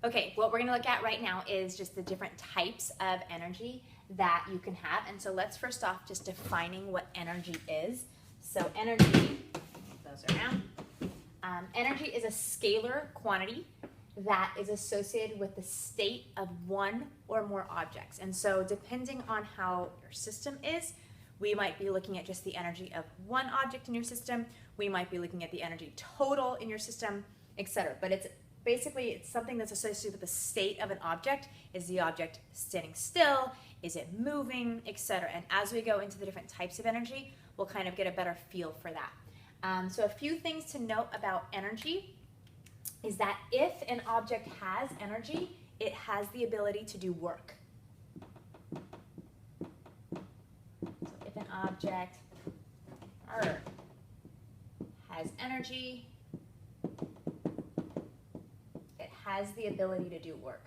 Okay, what we're going to look at right now is just the different types of energy that you can have. And so let's first off just defining what energy is. So energy, those around. Energy is a scalar quantity that is associated with the state of one or more objects. And so depending on how your system is, we might be looking at just the energy of one object in your system. We might be looking at the energy total in your system, etc. But it's something that's associated with the state of an object. Is the object standing still? Is it moving, etc.? And as we go into the different types of energy, we'll kind of get a better feel for that. So a few things to note about energy is that if an object has energy, it has the ability to do work. So if an object has energy, it has the ability to do work.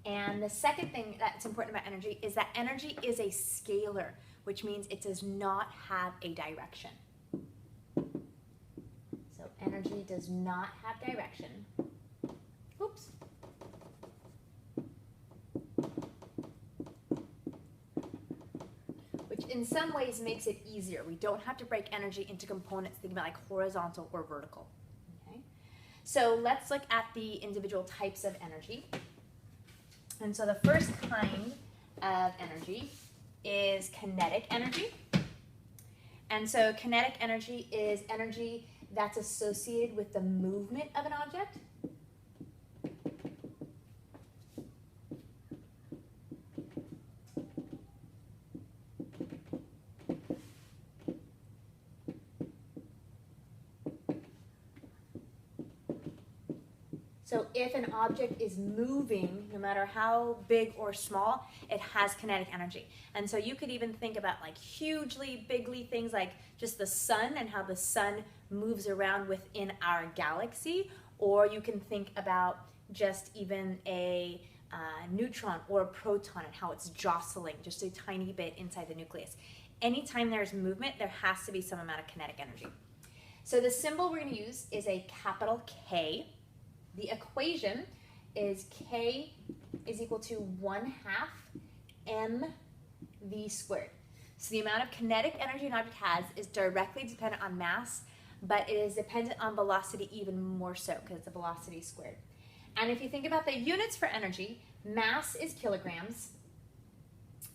And the second thing that's important about energy is that energy is a scalar, which means it does not have a direction. So energy does not have direction. Oops. Which in some ways makes it easier. We don't have to break energy into components, think about like horizontal or vertical. Okay? So let's look at the individual types of energy. And so the first kind of energy is kinetic energy. And so kinetic energy is energy that's associated with the movement of an object. So if an object is moving, no matter how big or small, it has kinetic energy. And so you could even think about like hugely, bigly things like just the sun and how the sun moves around within our galaxy. Or you can think about just even a neutron or a proton and how it's jostling just a tiny bit inside the nucleus. Anytime there's movement, there has to be some amount of kinetic energy. So the symbol we're going to use is a capital K. The equation is K is equal to 1/2 mv squared. So the amount of kinetic energy an object has is directly dependent on mass, but it is dependent on velocity even more so because it's a velocity squared. And if you think about the units for energy, mass is kilograms,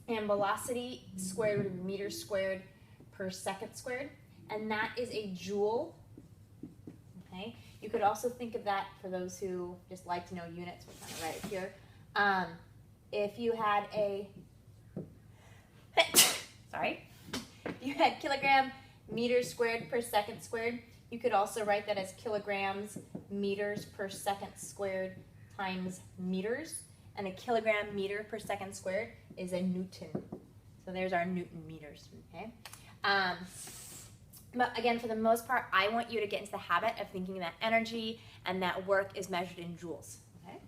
and velocity squared would be meters squared per second squared, and that is a joule. Okay. You could also think of that for those who just like to know units. We're going to write it here. If you had if you had kilogram meters squared per second squared, you could also write that as kilograms meters per second squared times meters. And a kilogram meter per second squared is a Newton. So there's our Newton meters. Okay. But again, for the most part, I want you to get into the habit of thinking that energy and that work is measured in joules. Okay?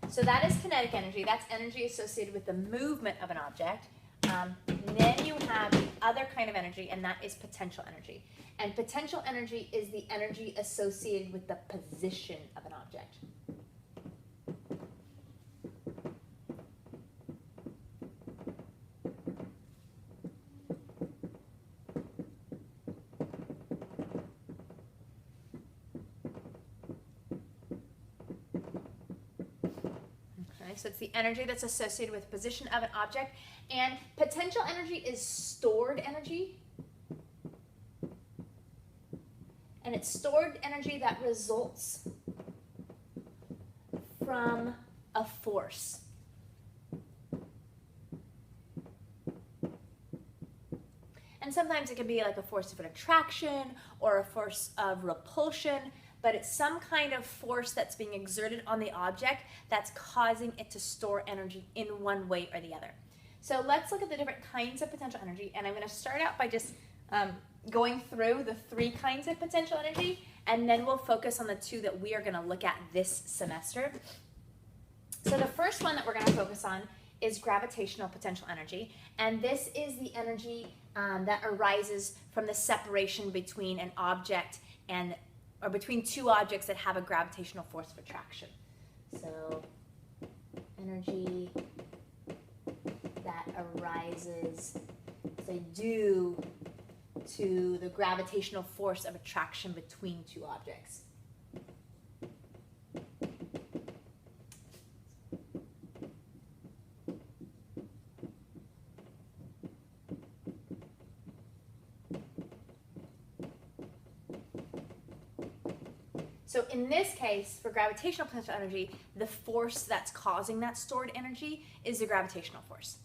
So that is kinetic energy. That's energy associated with the movement of an object. Then you have the other kind of energy, and that is potential energy. And potential energy is the energy associated with the position of an object. So it's the energy that's associated with the position of an object. And potential energy is stored energy. And it's stored energy that results from a force. And sometimes it can be like a force of an attraction or a force of repulsion. But it's some kind of force that's being exerted on the object that's causing it to store energy in one way or the other. So let's look at the different kinds of potential energy, and I'm going to start out by just going through the 3 kinds of potential energy, and then we'll focus on the 2 that we are going to look at this semester. So the first one that we're going to focus on is gravitational potential energy, and this is the energy that arises from the separation between an object or between two objects that have a gravitational force of attraction. So energy that arises, say, due to the gravitational force of attraction between two objects. So in this case, for gravitational potential energy, the force that's causing that stored energy is the gravitational force.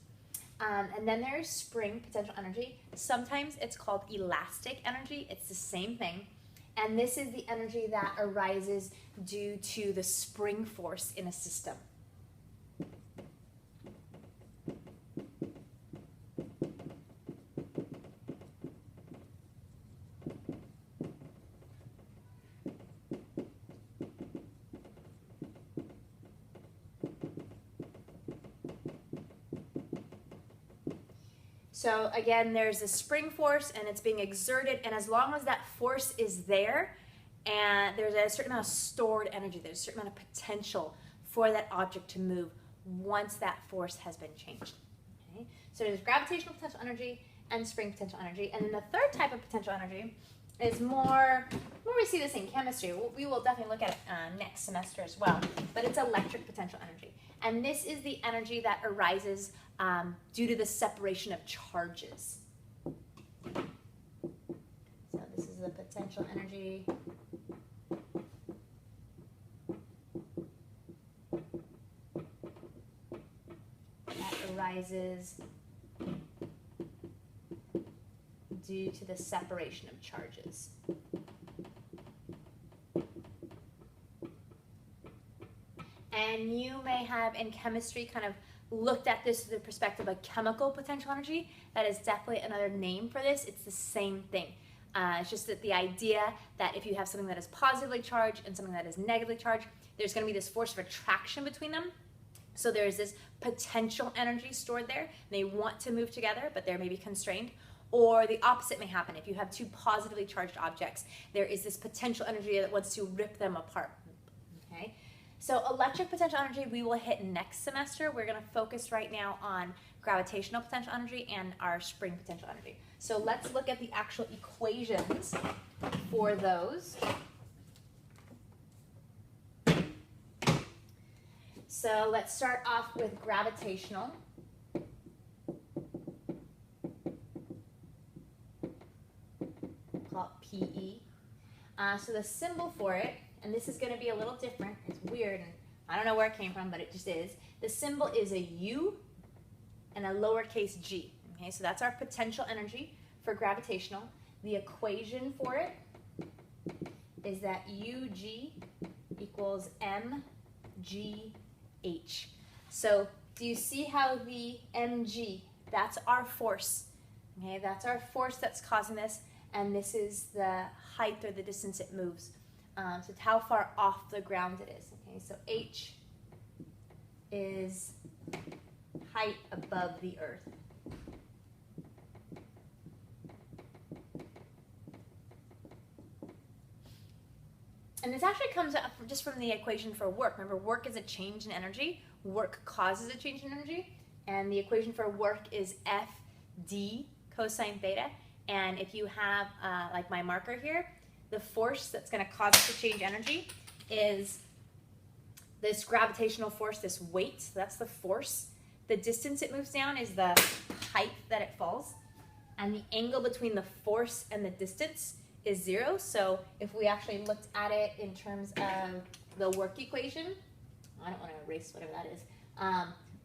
And then there's spring potential energy. Sometimes it's called elastic energy. It's the same thing. And this is the energy that arises due to the spring force in a system. So again, there's a spring force and it's being exerted, and as long as that force is there and there's a certain amount of stored energy, there's a certain amount of potential for that object to move once that force has been changed. Okay? So there's gravitational potential energy and spring potential energy. And then the third type of potential energy is more we see this in chemistry. We will definitely look at it next semester as well, but it's electric potential energy. And this is the energy that arises due to the separation of charges. So this is the potential energy that arises due to the separation of charges. And you may have in chemistry kind of looked at this through the perspective of chemical potential energy. That is definitely another name for this. It's the same thing. It's just that the idea that if you have something that is positively charged and something that is negatively charged, there's going to be this force of attraction between them. So there's this potential energy stored there. They want to move together, but they're maybe constrained. Or the opposite may happen. If you have two positively charged objects, there is this potential energy that wants to rip them apart. Okay? So electric potential energy we will hit next semester. We're going to focus right now on gravitational potential energy and our spring potential energy. So let's look at the actual equations for those. So let's start off with gravitational. Call it PE. So the symbol for it, and this is going to be a little different. It's weird, and I don't know where it came from, but it just is. The symbol is a U and a lowercase g. Okay, so that's our potential energy for gravitational. The equation for it is that UG equals mgh. So do you see how the mg, that's our force. Okay, that's our force that's causing this, and this is the height or the distance it moves. So it's how far off the ground it is. Okay, so h is height above the earth. And this actually comes up just from the equation for work. Remember, work is a change in energy. Work causes a change in energy. And the equation for work is FD cosine theta. And if you have, like my marker here, the force that's going to cause it to change energy is this gravitational force, this weight. So that's the force. The distance it moves down is the height that it falls. And the angle between the force and the distance is 0. So if we actually looked at it in terms of the work equation, I don't want to erase whatever that is.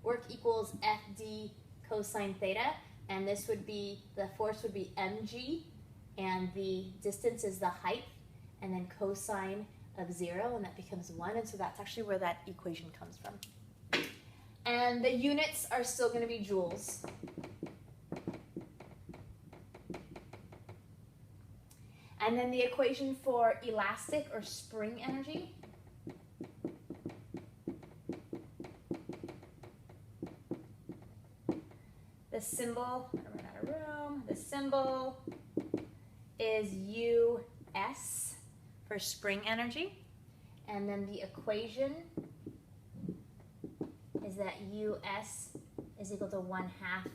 Work equals FD cosine theta, and this would be, the force would be mg, and the distance is the height, and then cosine of 0, and that becomes 1, and so that's actually where that equation comes from. And the units are still going to be joules. And then the equation for elastic or spring energy The symbol, I ran out of room. The symbol is US for spring energy. And then the equation is that US is equal to 1/2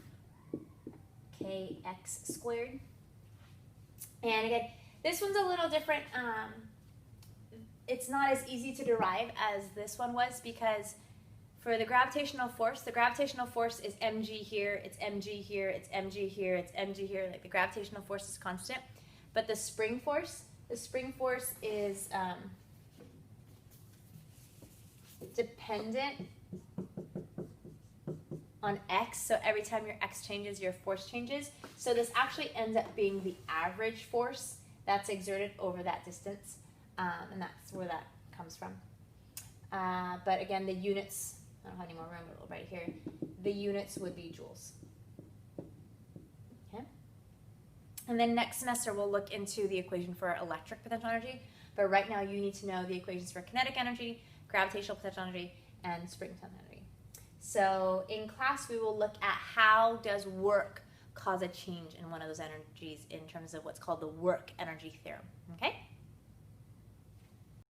kx squared. And again, this one's a little different. It's not as easy to derive as this one was, because for the gravitational force is mg here, it's mg here, it's mg here, it's mg here. Like the gravitational force is constant. But the spring force is dependent on x. So every time your x changes, your force changes. So this actually ends up being the average force that's exerted over that distance. And that's where that comes from. But again, the units, I don't have any more room, but right here, the units would be joules. Okay. And then next semester, we'll look into the equation for electric potential energy. But right now, you need to know the equations for kinetic energy, gravitational potential energy, and spring potential energy. So in class, we will look at how does work cause a change in one of those energies in terms of what's called the work energy theorem. Okay?